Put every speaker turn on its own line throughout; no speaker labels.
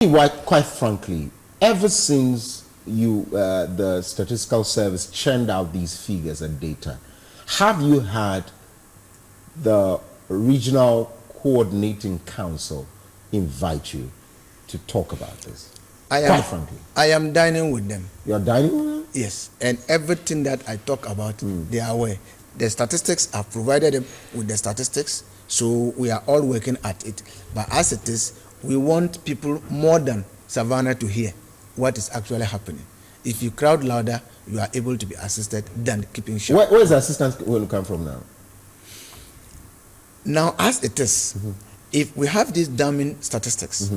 Why, quite frankly, ever since the Statistical Service churned out these figures and data, have you had the Regional Coordinating Council invite you to talk about this? Quite frankly.
I am dining with them.
You're dining with them?
Yes, and everything that I talk about, they are aware. The statistics, I've provided them with the statistics, so we are all working at it. But as it is, we want people more than Savannah to hear what is actually happening. If you crowd louder, you are able to be assisted than keeping short.
Where is the assistance going to come from now?
Now, as it is, if we have these damning statistics,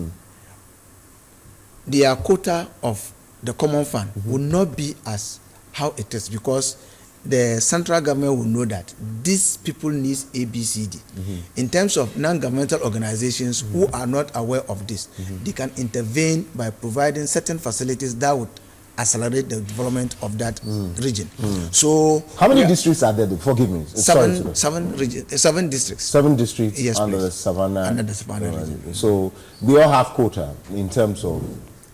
their quota of the common fund will not be as how it is, because the central government will know that these people need ABCD. In terms of non-governmental organizations who are not aware of this, they can intervene by providing certain facilities that would accelerate the development of that region. So,
how many districts are there? Forgive me.
Seven districts.
7 districts,
yes,
under
please.
the Savannah.
Under the Savannah region.
So they all have quota in terms of.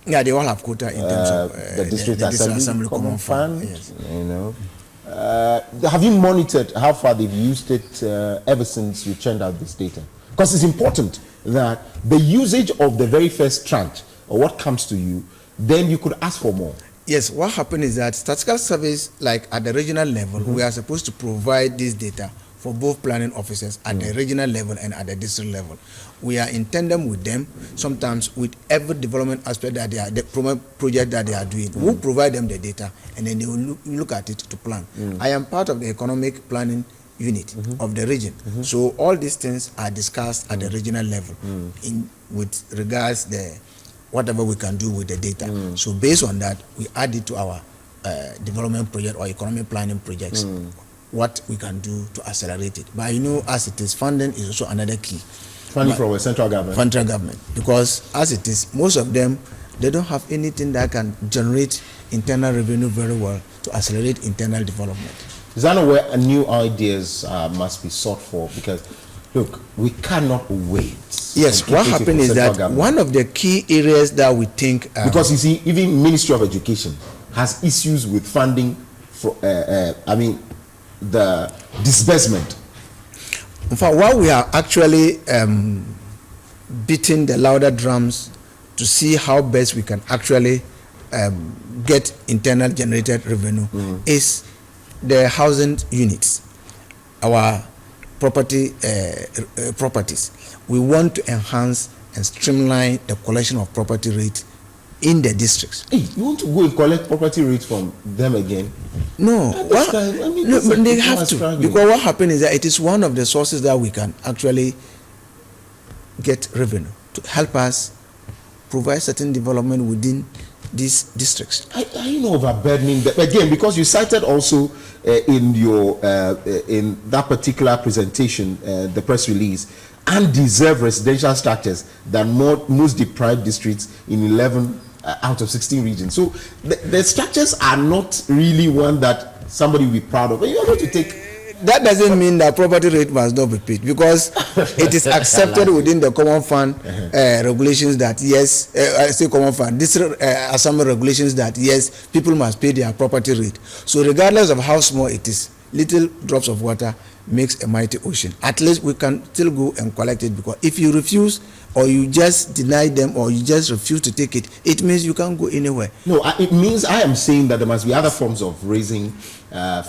Yeah, they all have quota in terms of
the district assembly common fund.
Yes.
You know. Have you monitored how far they've used it ever since you churned out this data? Because it's important that the usage of the very first tranche, or what comes to you, then you could ask for more.
Yes, what happened is that statistical service, like at the regional level, we are supposed to provide this data for both planning officers at the regional level and at the district level. We are in tandem with them, sometimes with every development aspect that they are, the project that they are doing. We'll provide them the data, and then they will look at it to plan. I am part of the economic planning unit of the region. So all these things are discussed at the regional level with regards the whatever we can do with the data. So based on that, we add it to our development project or economic planning projects, what we can do to accelerate it. But you know, as it is, funding is also another key.
Funding from the central government?
Central government. Because as it is, most of them, they don't have anything that can generate internal revenue very well to accelerate internal development.
Is that where new ideas must be sought for? Because look, we cannot wait.
Yes, what happened is that one of the key areas that we think...
because you see, even Ministry of Education has issues with funding for, the disbursement.
In fact, while we are actually beating the louder drums to see how best we can actually get internal generated revenue, is the housing units, our properties. We want to enhance and streamline the collection of property rate in the districts.
Hey, you want to go and collect property rates from them again?
No, but they have to, because what happened is that it is one of the sources that we can actually get revenue to help us provide certain development within these districts.
Are you know overburdening them again? Because you cited also in your in that particular presentation, the press release, undeserved residential structures that most deprived districts in 11 out of 16 regions. So the structures are not really one that somebody will be proud of. And you are going to take.
That doesn't mean that property rate must not be paid, because it is accepted within the common fund regulations that yes, I say common fund, district assembly regulations that yes, people must pay their property rate. So regardless of how small it is, little drops of water makes a mighty ocean. At least we can still go and collect it, because if you refuse or you just deny them or you just refuse to take it, it means you can't go anywhere.
No, it means I am saying that there must be other forms of raising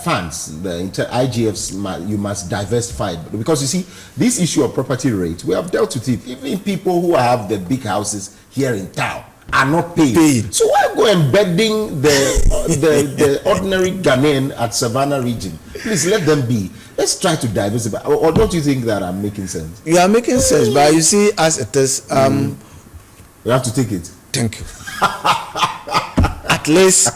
funds. The IGFs, you must diversify, because you see, this issue of property rate, we have dealt with it. Even people who have the big houses here in town are not paid. So why go embedding the ordinary Ghanaian at Savannah region? Please let them be. Let's try to diversify. Or don't you think that I'm making sense?
You are making sense, but you see, as it is,
you have to take it.
Thank you. At least,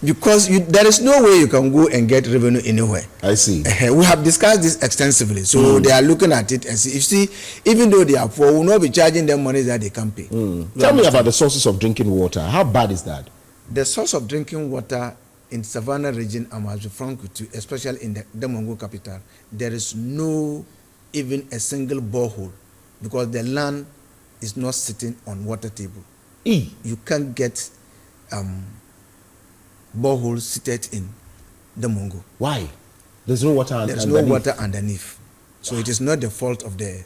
because there is no way you can go and get revenue anywhere.
I see.
We have discussed this extensively, so they are looking at it and see. You see, even though they are poor, we will not be charging them money that they can pay.
Tell me about the sources of drinking water. How bad is that?
The source of drinking water in Savannah region, I must be frank with you, especially in the Demongo capital, there is no even a single borehole, because the land is not sitting on water table. You can't get boreholes seated in the Mongo.
Why? There's no water
There's
underneath.
no water underneath. So it is not the fault of the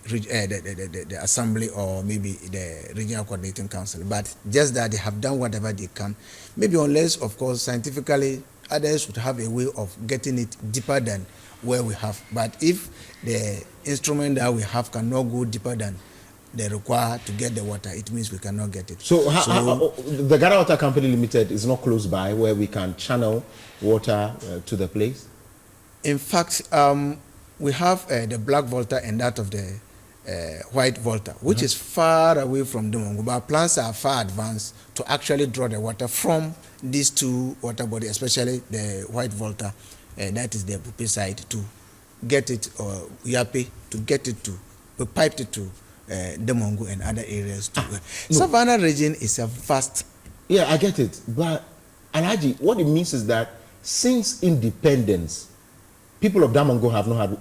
assembly or maybe the regional coordinating council, but just that they have done whatever they can. Maybe unless, of course, scientifically, others would have a way of getting it deeper than where we have. But if the instrument that we have cannot go deeper than they require to get the water, it means we cannot get it.
So, the Ghana Water Company Limited is not close by where we can channel water to the place?
In fact, we have the black volta and that of the white volta, which is far away from the Mongo. But plants are far advanced to actually draw the water from these two water bodies, especially the white volta, that is the Bupe side, to get it, or Yape, to get it to, we piped it to the Mongo and other areas too. Savannah region is a vast.
Yeah, I get it. But, Alhaji, what it means is that since independence, people of Damongo have not had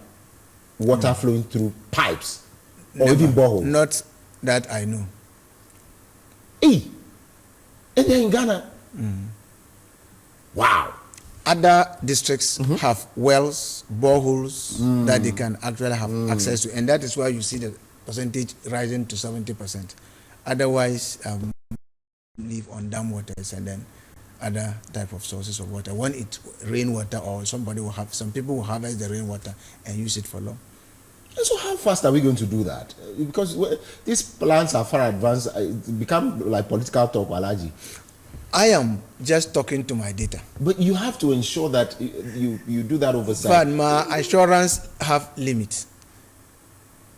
water flowing through pipes or even boreholes.
Not that I know.
And they're in Ghana. Wow.
Other districts have wells, boreholes that they can actually have access to, and that is why you see the percentage rising to 70%. Otherwise, live on dam waters and then other type of sources of water. When it's rainwater, or some people will harvest the rainwater and use it for long.
And so how fast are we going to do that? Because these plans are far advanced. It become like political talk, Alhaji.
I am just talking to my data.
But you have to ensure that you do that oversight.
But my assurance have limits.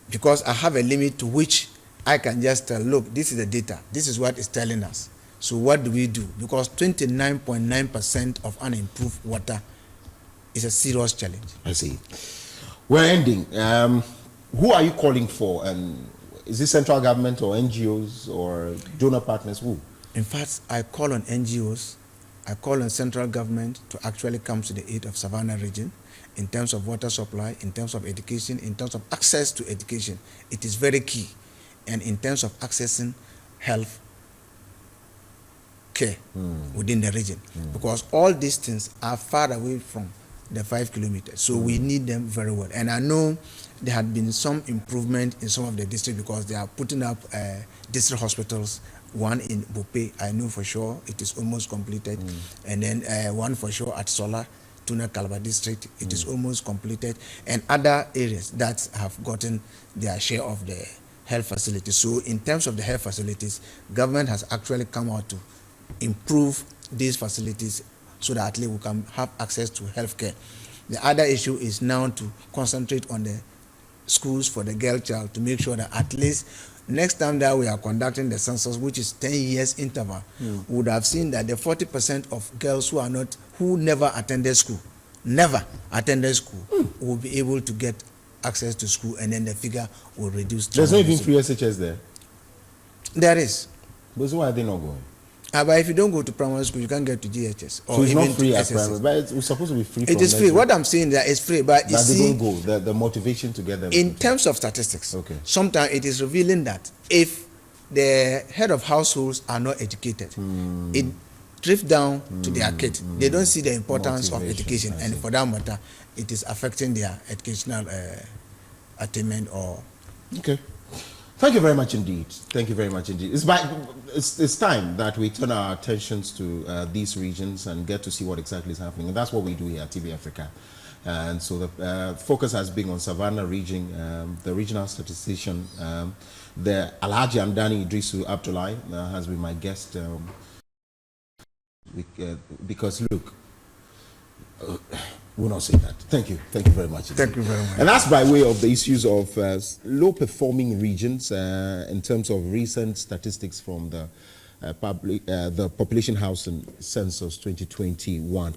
Because I have a limit to which I can just tell, look, this is the data. This is what it's telling us. So what do we do? Because 29.9% of unimproved water is a serious challenge.
I see. We're ending. Who are you calling for? Is this central government or NGOs or donor partners? Who?
In fact, I call on NGOs, I call on central government to actually come to the aid of Savannah region in terms of water supply, in terms of education, in terms of access to education. It is very key. And in terms of accessing health care within the region, because all these things are far away from the 5 kilometers, so we need them very well. And I know there had been some improvement in some of the districts because they are putting up district hospitals. One in Bupe, I know for sure it is almost completed, and then one for sure at Sola, Tuna Calabar district, it is almost completed, and other areas that have gotten their share of the health facilities. So in terms of the health facilities, government has actually come out to improve these facilities so that at least we can have access to health care. The other issue is now to concentrate on the schools for the girl child to make sure that at least next time that we are conducting the census, which is 10 years interval, we would have seen that the 40% of girls who never attended school, will be able to get access to school, and then the figure will reduce.
There's not even free SHS there.
There is.
But so why are they not going?
But if you don't go to primary school, you can't get to GHS.
So it's not free at primary, but it's supposed to be free.
It is free. What I'm saying that it's free, but you see,
they don't go. The motivation to get them.
In terms of statistics,
okay,
sometimes it is revealing that if the head of households are not educated, it drifts down to their kids. They don't see the importance of education, and for that matter, it is affecting their educational attainment. Or
okay. Thank you very much indeed. Thank you very much indeed. It's time that we turn our attentions to these regions and get to see what exactly is happening. And that's what we do here at TV Africa. And so the focus has been on Savannah region, the regional statistician, the Alhaji Amdani Idrisu Abdullahi has been my guest. Because look, we'll not say that. Thank you. Thank you very much.
Thank you very much.
And that's by way of the issues of low-performing regions in terms of recent statistics from the Population Housing Census 2021